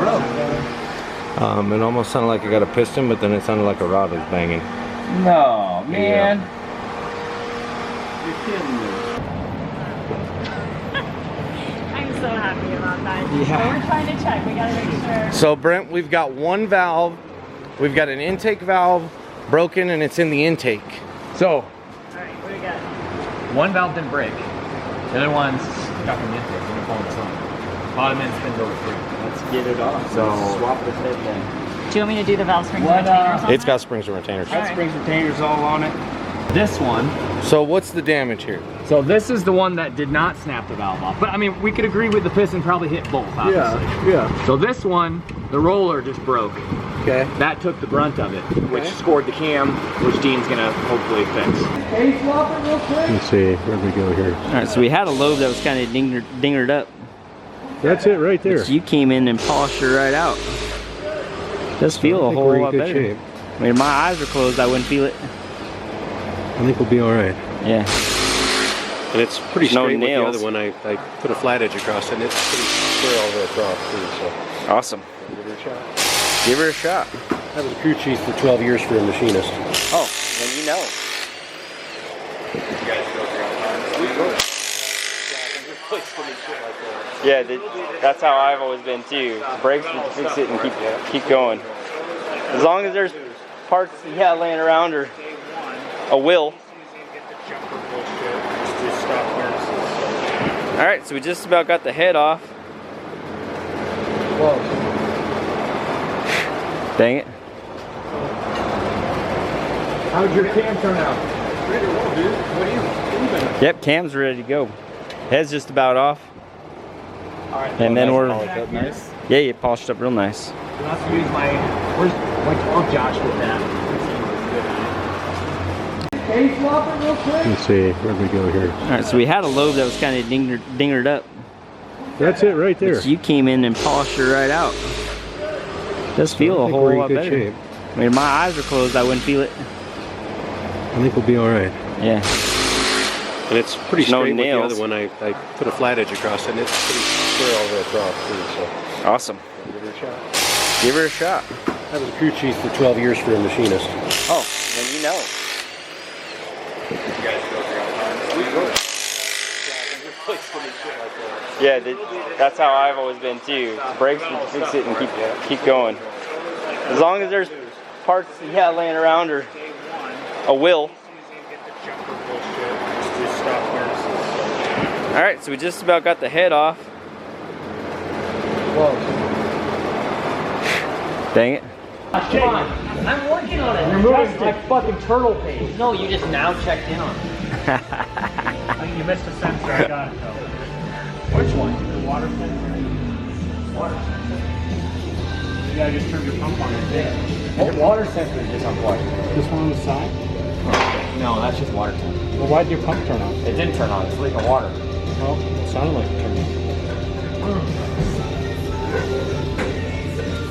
broke? It almost sounded like I got a piston, but then it sounded like a rod was banging. No, man. Yeah. You're kidding me. I'm so happy about that. Yeah. But we're trying to check. We gotta make sure. So Brent, we've got one valve. We've got an intake valve broken, and it's in the intake. So, All right, what do we got? one valve didn't break. The other one's stuck in the intake. We're gonna pull this on. Bottom end spins over free. Let's get it off. So swap this head then. Do you want me to do the valve springs What, and retainers on It's that? got springs and retainers. That springs retainers all on it. This one. So what's the damage here? So this is the one that did not snap the valve off. But I mean, we could agree with the piston probably hit both, obviously. Yeah. So this one, the roller just broke. Okay. That took the brunt of it, which scored the cam, which Dean's gonna hopefully fix. Hey, swap it real quick. Let's see, where'd we go here? All right, so we had a lobe that was kind of dingered up. That's it right there. But you came in and polished her right out. Does feel a whole lot better. Shape. I mean, if my eyes were closed, I wouldn't feel it. I think we'll be all right. Yeah. And it's pretty No straight with the nails. other one. I put a flat edge across it, and it's pretty square all the way across too, so Awesome. give it a shot. Give her a shot. I was a crew chief for 12 years for a machinist. Oh, then you know. Yeah, that's how I've always been too. Brakes, you fix it and keep going. As long as there's parts laying around or a wheel. All right, so we just about got the head off. Whoa. Dang it. How'd your cam turn out? Pretty well, dude. What do you? Yep, cam's ready to go. Head's just about off. All right. And then we're nice. yeah, you polished up real nice. I'll have to use my 12 Josh with that. Hey, swap it real quick. Let's see, where'd we go here? All right, so we had a lobe that was kind of dingered up. That's it right there. But you came in and polished her right out. Does feel a whole lot better. Shape. I mean, if my eyes were closed, I wouldn't feel it. I think we'll be all right. Yeah. And it's pretty No straight with the nails. other one. I put a flat edge across it, and it's pretty square all the way across too, so Awesome. give it a shot. Give her a shot. I was a crew chief for 12 years for a machinist. Oh, then you know. Yeah, that's how I've always been too. Brakes, you fix it and keep going. As long as there's parts laying around or a wheel. All right, so we just about got the head off. Whoa. Dang it. Come on, I'm working on it. You're moving like fucking turtle paste. No, you just now checked in on it. You missed a sensor, I got it though. Which one? The water sensor. Water. You gotta just turn your pump on it. What water sensor is just unplugged? This one on the side? No, that's just water temp. Well, why'd your pump turn on? It didn't turn on, it's leaking water. Well, it sounded like it turned on.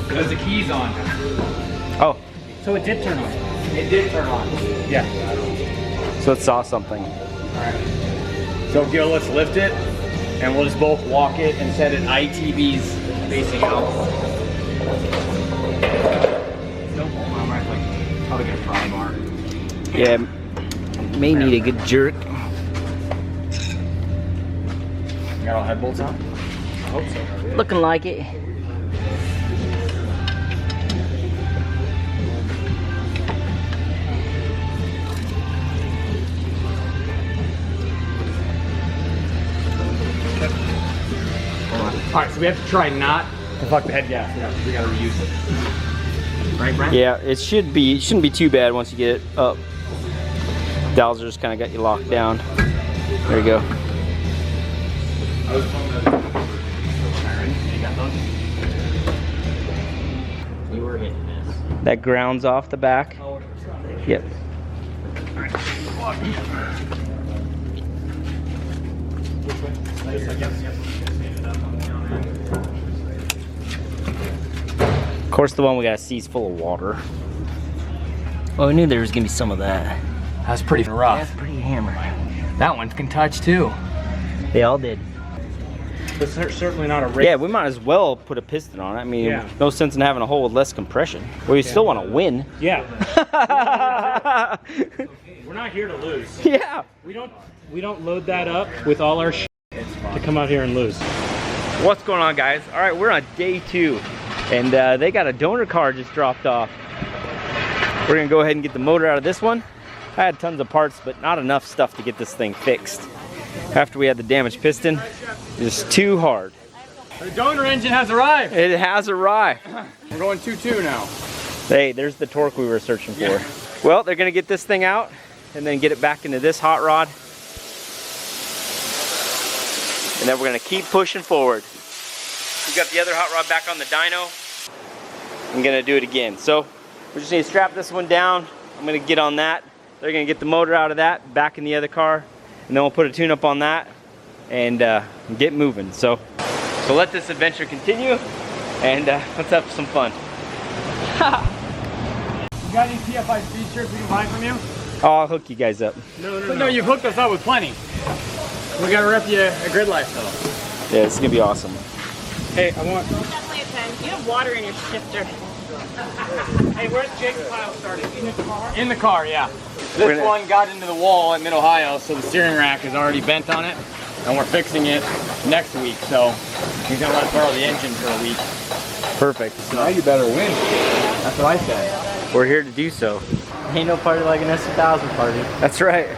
Because the key's on. Oh, So it did turn on? It did turn on. Yeah. so it saw something. Alright. So Gil, let's lift it, and we'll just both walk it and set it ITBs facing out. Nope, I'm right, like, probably gonna pry bar. Yeah, may need a good jerk. You got all head bolts on? I hope so. Looking like it. Alright, so we have to try not to fuck the head gas. We gotta reuse it. Right, Brent? Yeah, it shouldn't be too bad once you get it up. Dowser just kind of got you locked down. There you go. You were hitting this. That grounds off the back. Yep. Of course, the one we gotta see is full of water. Oh, I knew there was gonna be some of that. That's pretty rough. That's pretty hammered. That one can touch too. They all did. It's certainly not a race. Yeah, we might as well put a piston on it. I mean, Yeah. no sense in having a hole with less compression. Well, you still want to win. Yeah. We're not here to lose. Yeah. We don't load that up with all our shit to come out here and lose. What's going on, guys? All right, we're on day 2, and they got a donor car just dropped off. We're gonna go ahead and get the motor out of this one. I had tons of parts, but not enough stuff to get this thing fixed. After we had the damaged piston, it's too hard. The donor engine has arrived. It has arrived. We're going 2.2 now. Hey, there's the torque we were searching for. Well, they're gonna get this thing out and then get it back into this hot rod. And then we're gonna keep pushing forward. We got the other hot rod back on the dyno. I'm gonna do it again. So we just need to strap this one down. I'm gonna get on that. They're gonna get the motor out of that, back in the other car, and then we'll put a tune-up on that and get moving. So let this adventure continue, and let's have some fun. You got any TFI speed shirts we can buy from you? Oh, I'll hook you guys up. No, you've hooked us up with plenty. We gotta rep you a grid life though. Yeah, it's gonna be awesome. Hey, I want. Definitely a 10. You have water in your shifter. Hey, where's Jake's pile started? In the car? In the car, yeah. This one got into the wall in Mid-Ohio, so the steering rack is already bent on it, and we're fixing it next week, so he's gonna let us borrow the engine for a week. Perfect. So now you better win. That's what I said. We're here to do so. Ain't no party like an S2000 party. That's right.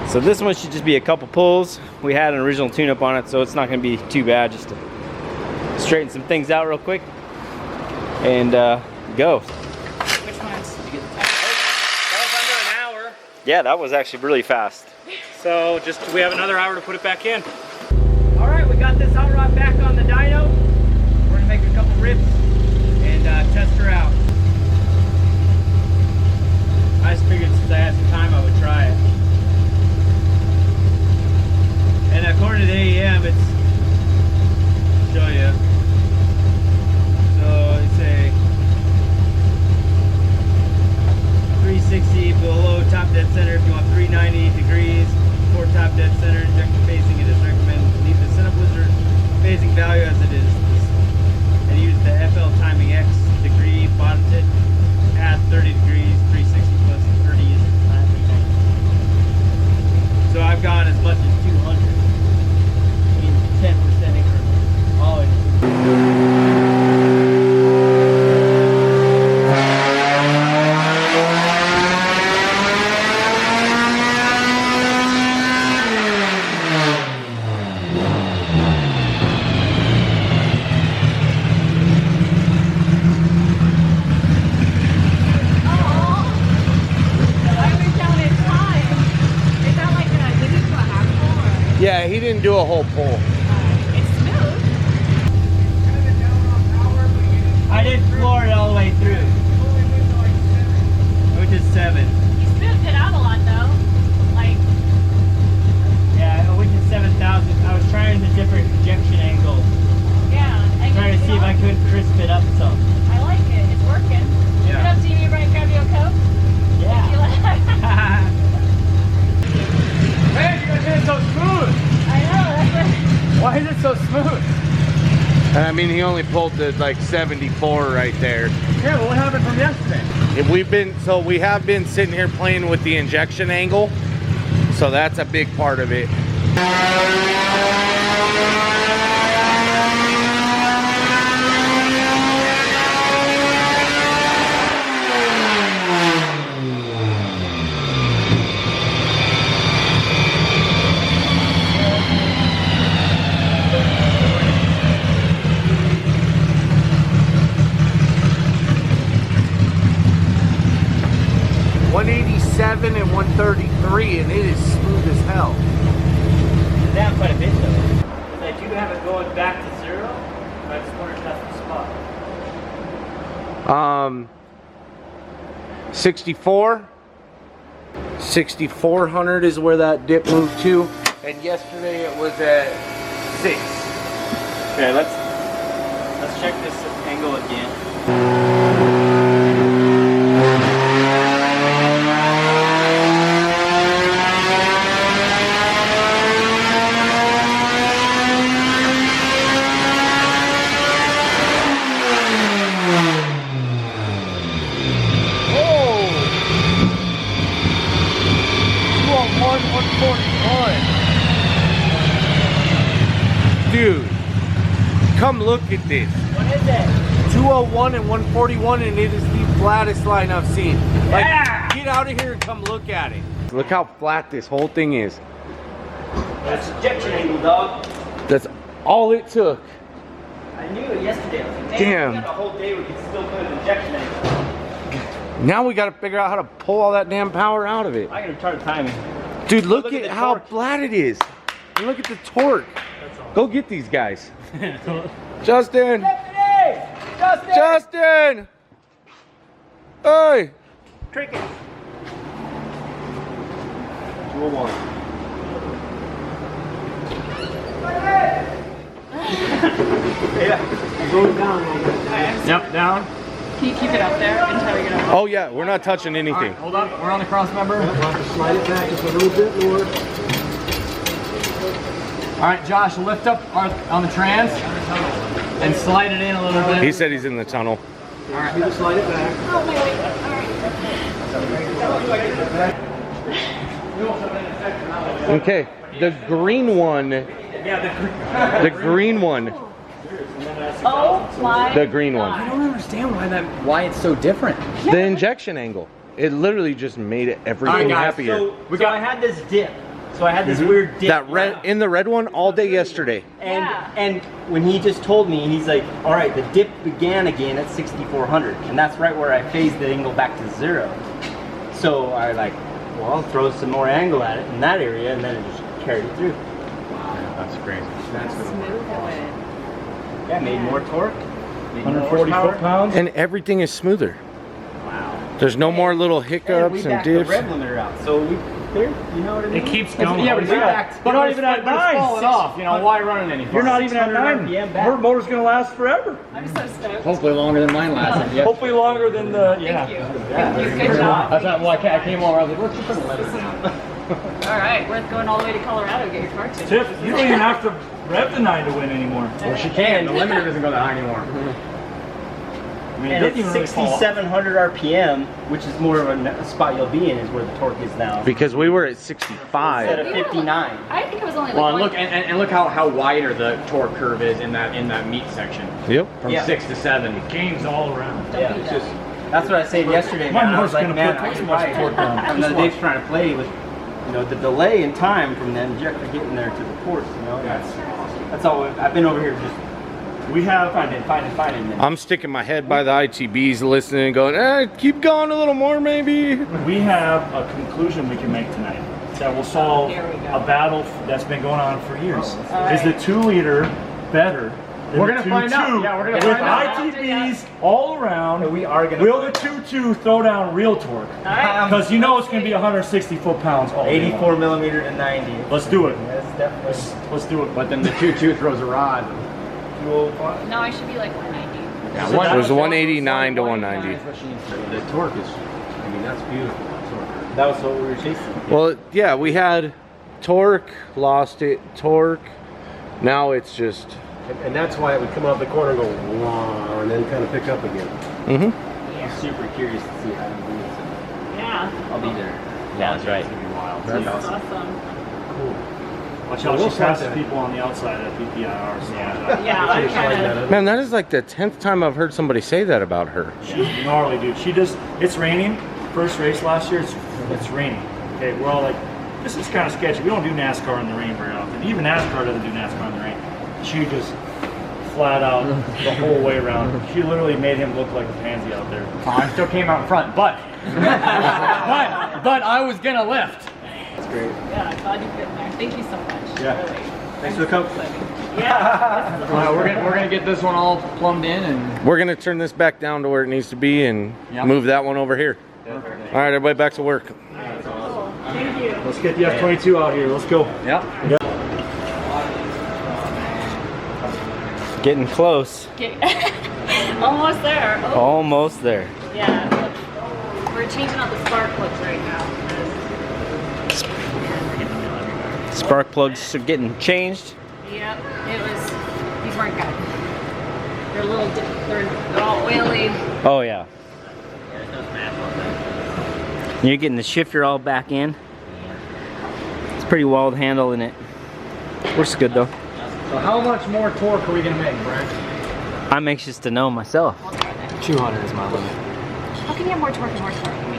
So this one should just be a couple pulls. We had an original tune-up on it, so it's not gonna be too bad, just to straighten some things out real quick and go. Which ones? That was under an hour. Yeah, that was actually really fast. So we have another hour to put it back in. All right, we got this hot rod back on the dyno. We're gonna make a couple rips and test her out. I just figured since I had some time, I would try it. And according to the AEM, it's, I'll show you. So it's a 360 below top dead center if you want 390 degrees. For top dead center, injection phasing, it is recommended to leave the setup wizard phasing value as it is. And use the FL timing X degree bottom tip, add 30 degrees, 360 plus 30 is so I've gone as much as 200 in 10% increments. Always. Yeah, he didn't do a whole pull. It's smooth. I did floor it all the way through, which is 7. You smoothed it out a lot though. Like, Yeah, which is 7,000. I was trying the different injection angles, yeah. And trying to see if I couldn't crisp it up some. I like it. It's working. Yeah. What up, do you need Brian grab you a Coke? Yeah. Man, you guys did it so smooth. I know, that's what... Why is it so smooth? I mean, he only pulled to like 74 right there. Yeah, but what happened from yesterday? We have been sitting here playing with the injection angle, so that's a big part of it. 187 and 133, and it is smooth as hell. It's down quite a bit though. I do have it going back to 0, but I just wonder if that's the spot. 64. 6,400 is where that dip moved to, and yesterday it was at 6. Okay, let's check this angle again. Come look at this. What is it? 201 and 141, and it is the flattest line I've seen. Like, get out of here and come look at it. Look how flat this whole thing is. That's ejection angle, dog. That's all it took. I knew it yesterday. I was like, Damn. we got a whole day we can still put an injection angle. Now we gotta figure out how to pull all that damn power out of it. I gotta try the timing. Dude, look at the how torque. flat it is. And look at the torque. Go get these guys. Justin! Justin! Justin! Hey! Cricket. 201. Yeah. Go down. Yep, down. Can you keep it up there until we get up? Oh yeah, we're not touching anything. Hold on, we're on the cross member. Slide it back just a little bit more. All right, Josh, lift up on the trans and slide it in a little bit. He said he's in the tunnel. All right. You just slide it back. Oh, wait. All right. Okay, the green one. Yeah, The green one. Oh my. The green one. I don't understand why it's so different. The injection angle. It literally just made it everything guys, happier. So I had this dip. So I had this weird dip. That red in the red one all day yesterday. And Yeah. and when he just told me, he's like, all right, the dip began again at 6,400, and that's right where I phased the angle back to 0. So I like, well, I'll throw some more angle at it in that area, and then it just carried it through. That's crazy. That's Smooth away. Yeah, made more torque. Made more 140 horsepower. foot-pounds. And everything is smoother. Wow. There's no more little And we hiccups and backed the dips. rev limiter out, so we clear. You know what I mean? It keeps going. Yeah, but You're not even at 9. falling off. You know, why run it any You're not even at 600 9. RPM back. Her motor's gonna last forever. I'm so stoked. Hopefully longer than mine lasted. Yeah. Hopefully longer than the Thank you. yeah. Thank you. Good job. That's not why I came over. I was like, let's just put a limit down. All right, worth going all the way to Colorado to get your car tuned. Tiff, you don't even have to rev the 9 to win anymore. Well, she can. The limiter doesn't go that high anymore. I mean, it And doesn't it's even really fall off. 6,700 RPM, which is more of a spot you'll be in, is where the torque is now. Because we were at Instead 65. of 59. I think it was only like Well, and one- look and look how wider the torque curve is in that meat section. Yep. From Yeah. 6 to 7. Gains all around. Yeah, it's just, that's what I said yesterday, My man. I was motor's like, gonna man, put I twice can as much ride. torque on. And then Dave's trying to play with, you know, the delay in time from the injector getting there to the ports, you know. That's all. I've been over here just We have finding. And I'm sticking my head by the ITBs listening and going, keep going a little more maybe. we have a conclusion we can make tonight that will solve Here we go. a battle that's been going on for years. All Is the right. 2-liter better than We're the gonna find 2.2? out. Yeah, we're gonna With find out. ITBs all around, we are gonna will the 2.2 throw down real torque? All right. Because you know it's going to be 160 foot-pounds all day 84 long. millimeter to 90. Let's do it. That's definitely Let's do it. But then the 2.2 throws a rod. No, I should be like 190. Yeah, It was 189 to 190. The torque is, I mean, that's beautiful. That was what we were chasing. Well, yeah, we had torque, lost it, torque. Now it's just, And that's why it would come out the corner and go, wow, and then kind of pick up again. mm-hmm. I'm super curious to see how it moves. Yeah. I'll be there. Yeah, that's right. That's awesome. Watch out, she passes people on the outside at PPIR. So Yeah, I'm kind of. Man, that is like the 10th time I've heard somebody say that about her. she's gnarly, dude. She just, it's raining. First race last year, it's raining. Okay, we're all like, this is kind of sketchy. We don't do NASCAR in the rain very often. Even NASCAR doesn't do NASCAR in the rain. She just flat out the whole way around. She literally made him look like a pansy out there. I still came out in front, but but I was gonna lift. That's great. Yeah, glad you've been there. Thank you so much. Yeah. Really. Thanks for the coach. Yeah. This is All right, we're gonna get this one all plumbed in and We're gonna turn this back down to where it needs to be and Yep. move that one over here. All right, everybody back to work. cool. Thank you. Let's get the F22 out here. Let's go. yep. Getting close. Okay. Almost there. Oh. Almost there. Yeah. Look, we're changing out the spark plugs right now. Spark plugs are getting changed. Yep. It was. These weren't good. They're a little. They're all oily. Oh yeah. You're getting the shifter all back in. It's pretty wild handle in it. Works good though. So how much more torque are we gonna make, Brent? I'm anxious to know myself. 200 is my limit. How can you have more torque and horsepower than me?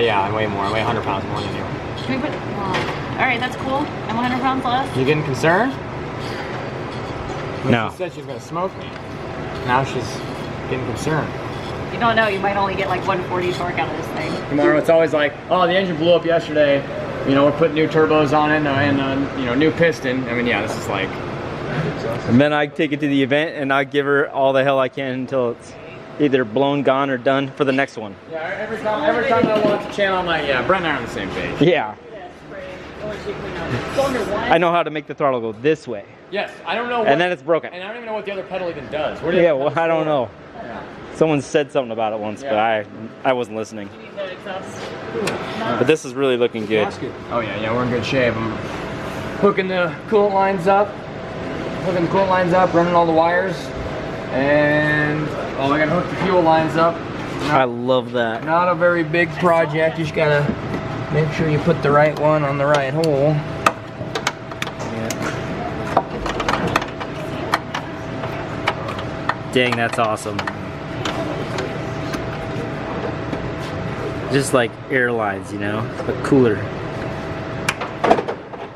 Yeah, I'm way more. I weigh 100 pounds more than you. Can we put, well, all right, that's cool. I'm 100 pounds less. You getting concerned? No. She said she's gonna smoke me. Now she's getting concerned. You don't know, you might only get like 140 torque out of this thing. Tomorrow it's always like, oh, the engine blew up yesterday. You know, we're putting new turbos on it and you know, new piston. I mean, yeah, this is like. And then I take it to the event and I give her all the hell I can until it's either blown, gone, or done for the next one. Yeah, every time I watch the channel, I'm like, yeah, Brent and I are on the same page. Yeah. I know how to make the throttle go this way. Yes, I don't know what, and then it's broken. And I don't even know what the other pedal even does. Yeah, well, I don't know. Yeah. Someone said something about it once, but I wasn't listening. But this is really looking good. Oh yeah, we're in good shape. I'm hooking the coolant lines up, running all the wires, and I gotta hook the fuel lines up. I love that. Not a very big project. You just gotta make sure you put the right one on the right hole. Dang, that's awesome. Just like airlines, you know, but cooler.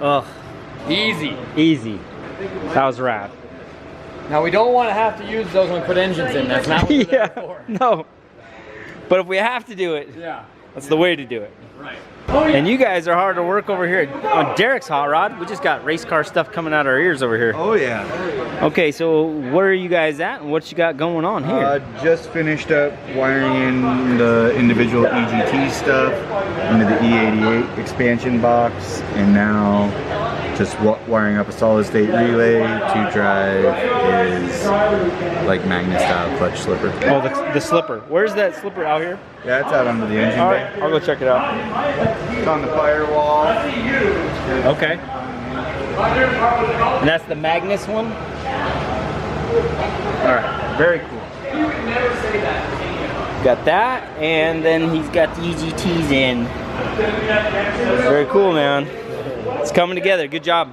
Oh, Easy. easy. That was rad. Now we don't want to have to use those when we put engines in. That's not what they're there for. No. But if we have to do it, Yeah. that's the way to do it. Right. And you guys are hard to work over here on Derek's hot rod. We just got race car stuff coming out our ears over here. Oh yeah. Okay, so where are you guys at and what you got going on here? Just finished up wiring in the individual EGT stuff into the E88 expansion box, and now just wiring up a solid state relay to drive his like magnet style clutch slipper. Oh, the slipper. Where's that slipper out here? Yeah, it's out under the engine All bay. right, I'll go check it out. It's on the firewall. Okay. And that's the Magnus one? All right, very cool. Got that, and then he's got the EGTs in. Very cool, man. It's coming together, good job.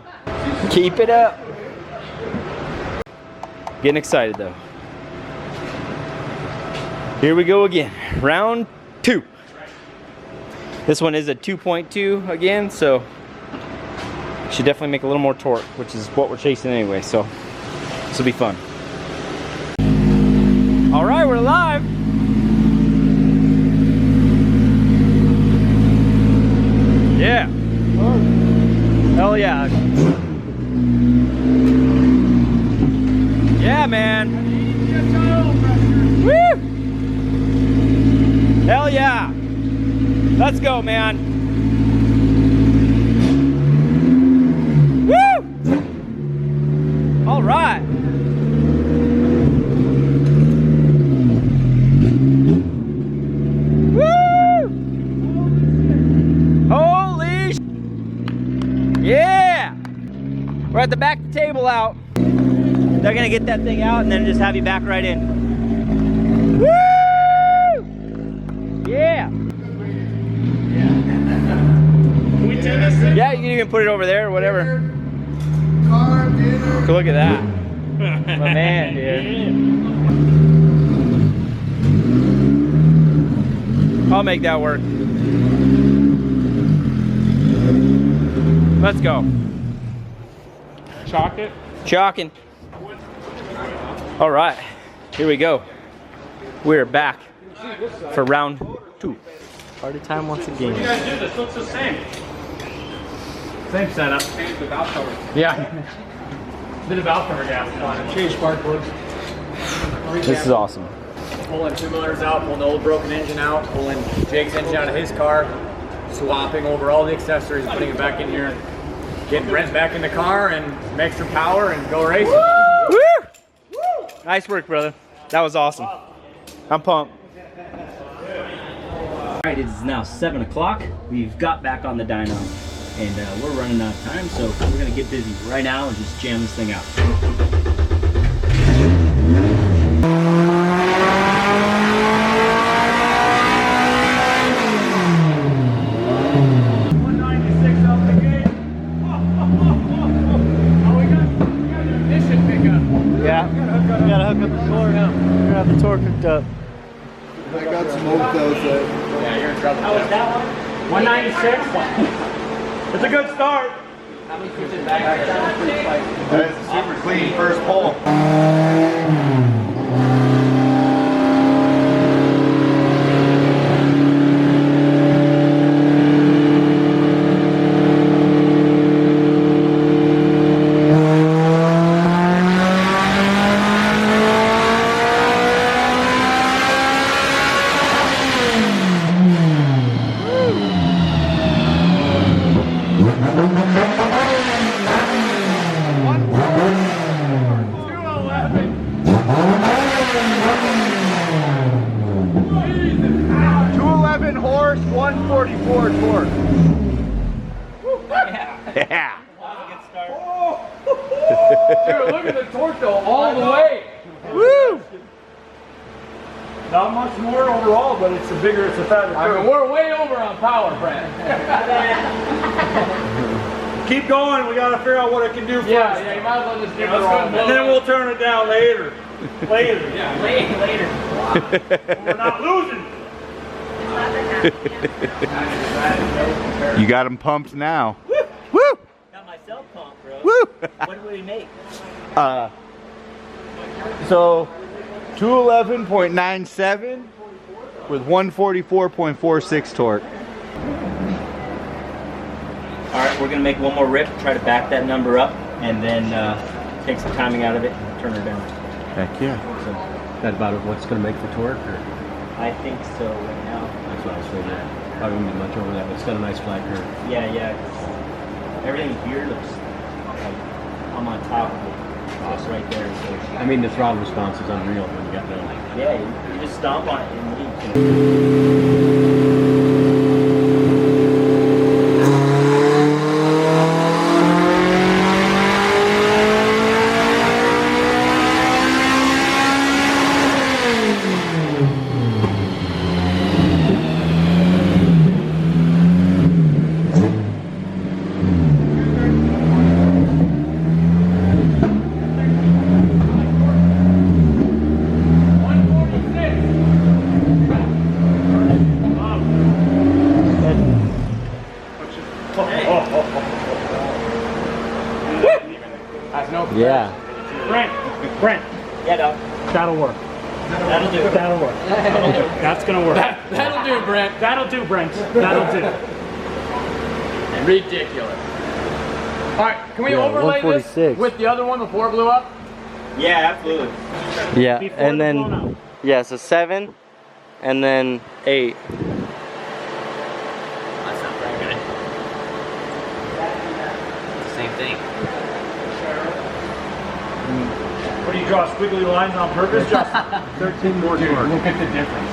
Keep it up. Getting excited though. Here we go again, round 2. This one is a 2.2 again, so should definitely make a little more torque, which is what we're chasing anyway, so this will be fun. All right, we're live. Yeah. Hell yeah. Yeah, man. Woo! Hell yeah. Let's go, man. Woo! All right. Woo! Holy sh! Yeah! We're at the back of the table out. They're gonna get that thing out and then just have you back right in. Woo! Yeah! Yeah, you can put it over there or whatever. Look at that. My man, dude. I'll make that work. Let's go. Chalk it. Chalking. All right, here we go. We're back for round 2. Party time once again. What do you guys do? This looks the same. Same setup. Change the valve cover. Yeah. Bit of valve cover gas on it. Change spark plugs. This is awesome. Pulling 2 motors out, pulling the old broken engine out, pulling Jake's engine out of his car, swapping over all the accessories, putting it back in here, getting Brent back in the car and some extra power and go racing. Woo! Woo! Nice work, brother. That was awesome. I'm pumped. All right, it is now 7 o'clock. We've got back on the dyno, and we're running out of time, so we're gonna get busy right now and just jam this thing out. hook up the torque. Grab the torque hooked up. I got some old fellas that. Yeah, you're in trouble. How was that one? 196? It's a good start. That is a super clean first pull. Yeah. Dude, look at the torque though, all the way. Woo! Not much more overall, but it's a fatter I mean, curve. we're way over on power, Brad. Keep going. We got to figure out what it can do first. Yeah, you might as well just give it a roll. And then we'll turn it down later. Later. Yeah, later. We're not losing. You got them pumped now. Woo! Got myself pumped, bro. Woo! What do we make? So 211.97 with 144.46 torque. All right, we're gonna make one more rip, try to back that number up, and then take some timing out of it and turn her down. Heck yeah. So, that about what's going to make the torque? Or? I think so right now. That's what I was thinking. Probably won't be much over that, but it's got a nice flat curve. Yeah, yeah. 'Cause everything here looks like I'm on top of it. Just right there. So I mean, the throttle response is unreal when you got no. yeah, you just stomp on it and leave. Yeah. Brent. Yeah, dog. That'll work. That'll do. That'll work. That's gonna work. That'll do, Brent. That'll do, Brent. That'll do. Ridiculous. All right, can we overlay this 146. with the other one before it blew up? Yeah, absolutely. Yeah, Before and the blown then out. yeah, so 7, and then 8. That's not very good. Same thing. What do you draw squiggly lines on purpose, Justin? 13 more torque. Look at the difference.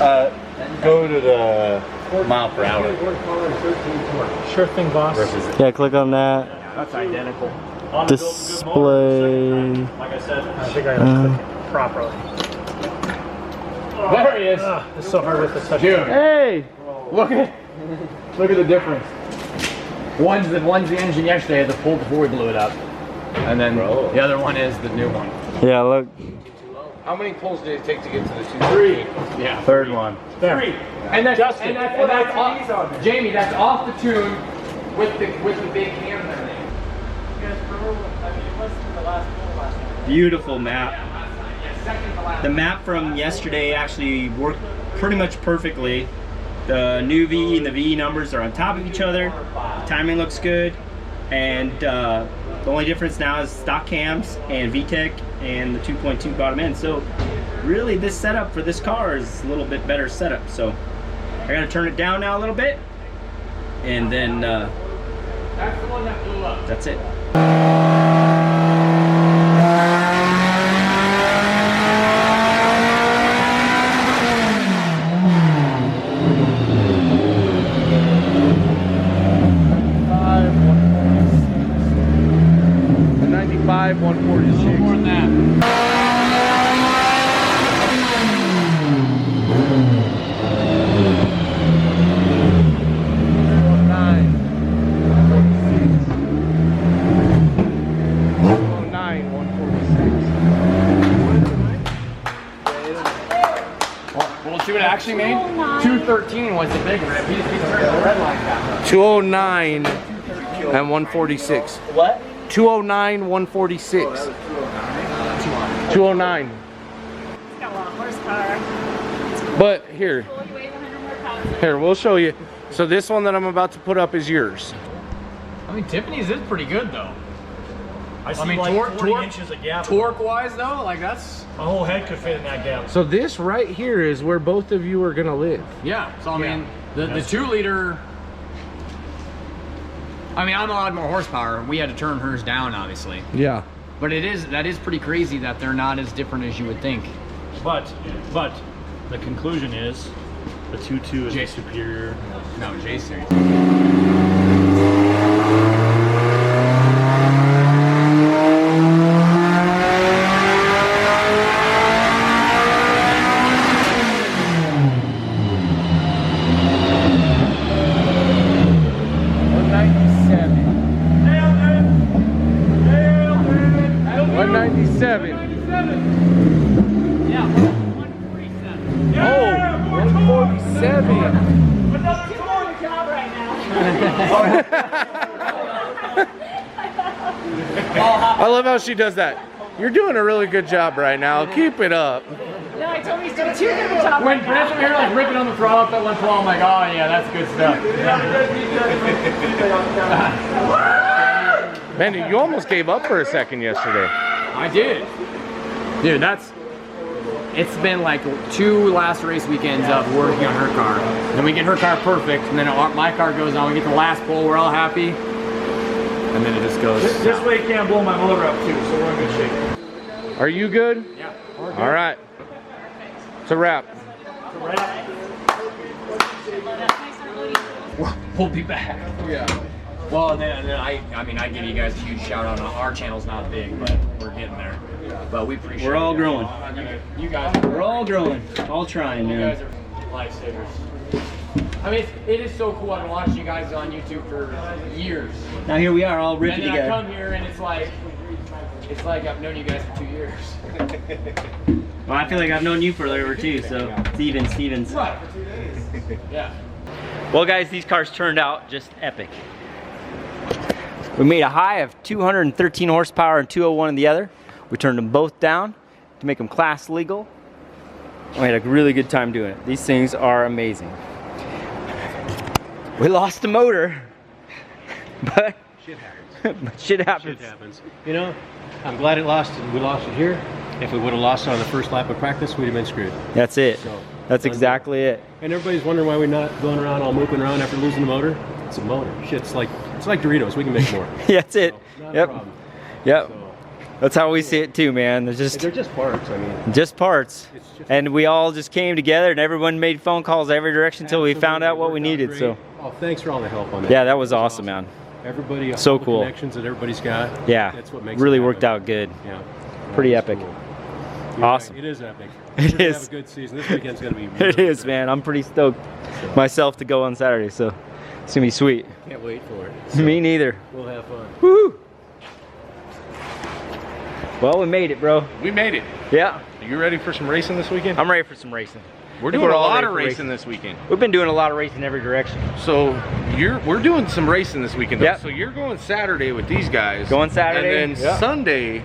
Go to the mile per hour. We're calling 13 torque. Sure thing, boss. Yeah, click on that. That's identical. On the build good Display. motor. Like I said, I think I gotta click it properly. There he is. It's so hard with the touch. Dude, Hey! look at the difference. One's the engine yesterday, the pull before we blew it up, and then the other one is the new one. Yeah, look. How many pulls did it take to get to the 3. Yeah. third one? 3. And that's Justin, that's put off, ITVs on there. Jamie, that's off the tune with the big cam and everything. Beautiful map. The map from yesterday actually worked pretty much perfectly. The new VE and the VE numbers are on top of each other. The timing looks good. And the only difference now is stock cams and VTEC and the 2.2 bottom end. So really this setup for this car is a little bit better setup. So I gotta turn it down now a little bit. And then That's the one that blew up. that's it. More than that. see what it actually made? 213 was the big rip. He just keeps turning the red line down. 209 and 146. What? 209, 146. 209. It's got a lot of horsepower. But here, Cool, you weigh 100 more pounds. here, we'll show you. So this one that I'm about to put up is yours. I mean, Tiffany's is pretty good though. I see I mean, like torque 40 inches of gap. Torque-wise though, like that's My whole head could fit in that gap. So this right here is where both of you are gonna live. yeah. So I mean, the 2 liter. I mean, I'm a lot more horsepower. We had to turn hers down, obviously. Yeah. But that is pretty crazy that they're not as different as you would think. But the conclusion is the 2.2 is the superior. No, J series. Yeah, 147. Yeah, 147. Another Doing a job right now. I love how she does that. You're doing a really good job right now. Keep it up. No, I told him he's doing too good of a job When right Brent's over here like ripping on the throttle up that 112, I'm like, oh yeah, that's good stuff. Man, you almost gave up for a second yesterday. I did. Dude, it's been like 2 last race weekends of working on her car. Then we get her car perfect, and then my car goes on, we get the last pole, we're all happy. And then it just goes. This way it can't blow my motor up too, so we're in good shape. Are you good? Yeah. All right. It's a wrap. We'll be back. Yeah. Well, then I mean, I give you guys a huge shout out. Our channel's not big, but we're getting there. But we appreciate. We're all growing. You guys. We're all growing. All trying, You man. guys are lifesavers. I mean, it is so cool. I've been watching you guys on YouTube for years. Now here we are, all And ripping then I together. come here and it's like I've known you guys for 2 years. Well, I feel like I've known you for over too, so Stevens. Right. Yeah. Well, guys, these cars turned out just epic. We made a high of 213 horsepower and 201 in the other. We turned them both down to make them class legal. We had a really good time doing it. These things are amazing. We lost the motor, but Shit happens. shit happens. Shit happens. You know, I'm glad we lost it here. If we would have lost it on the first lap of practice, we'd have been screwed. That's it. So, That's exactly it. And everybody's wondering why we're not going around all moping around after losing the motor. It's a motor. Shit, it's like Doritos. We can make more. That's it. So, not a Yep. problem. Yep. So, That's how we see it too, man. They're they're just parts. I mean, just parts. It's just- And we all just came together and everyone made phone calls every direction until we found out what we Absolutely, needed. it So worked out great. Oh, thanks for all the help on that. yeah, that was awesome, man. Everybody, So all the cool. connections that everybody's got. Yeah, That's what makes really it worked happen. out good. Yeah. Pretty That's epic. cool. Awesome. It is epic. It We're gonna is. have a good season. This weekend's gonna be. It really is, great. man. I'm pretty stoked myself to go on Saturday, so it's gonna be sweet. Can't wait for it. Me neither. We'll have fun. Woo! Well, we made it, bro. We made it. Yeah, You ready for some racing this weekend? I'm ready for some racing. We're I think doing a all lot ready of for racing this weekend. We've been doing a lot of racing in every direction. So we're doing some racing this weekend. Though. Yep. So you're going Saturday with these guys. Going Saturday, And then yep. Sunday,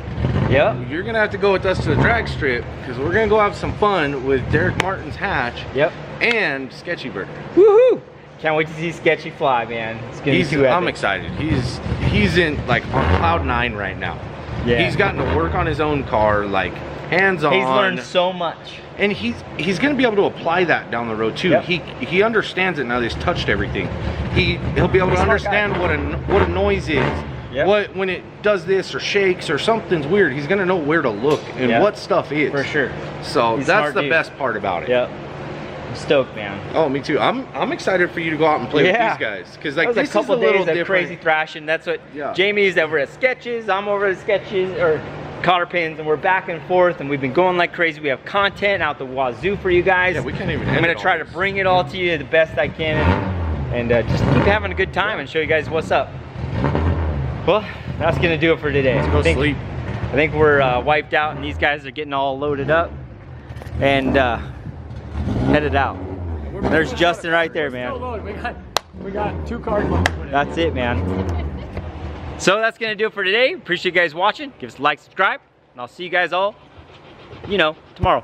Yep. you're gonna have to go with us to the drag strip because we're gonna go have some fun with Derek Martin's hatch Yep. and Sketchy Bird. Woohoo! Can't wait to see Sketchy fly, man. It's gonna be too epic. I'm excited. He's in like on cloud 9 right now. Yeah. He's gotten to work on his own car, like hands-on. He's learned so much. And he's going to be able to apply that down the road too. Yep. He understands it now that he's touched everything. He'll be able to understand what a noise is. Yep. What when it does this or shakes or something's weird. He's going to know where to look and Yep. what stuff is. For sure. So He's a that's smart the dude. best part about it. Yep. I'm stoked, man. Oh, me too. I'm excited for you to go out and play with these guys because like that was this a couple is a little days of different. crazy thrashing. That's what Yeah. Jamie's over at Sketches. I'm over at Sketches or Cotter Pins, and we're back and forth, and we've been going like crazy. We have content out the wazoo for you guys. Yeah, we can't even I'm edit gonna try all to this. bring it all to you the best I can, and just keep having a good time and show you guys what's up. Well, that's gonna do it for today. Go sleep. I think we're wiped out, and these guys are getting all loaded up. And headed out. There's Justin right there, man. We got 2 cars loaded. That's it, man. So that's gonna do it for today. Appreciate you guys watching. Give us a like, subscribe, and I'll see you guys all, you know, tomorrow.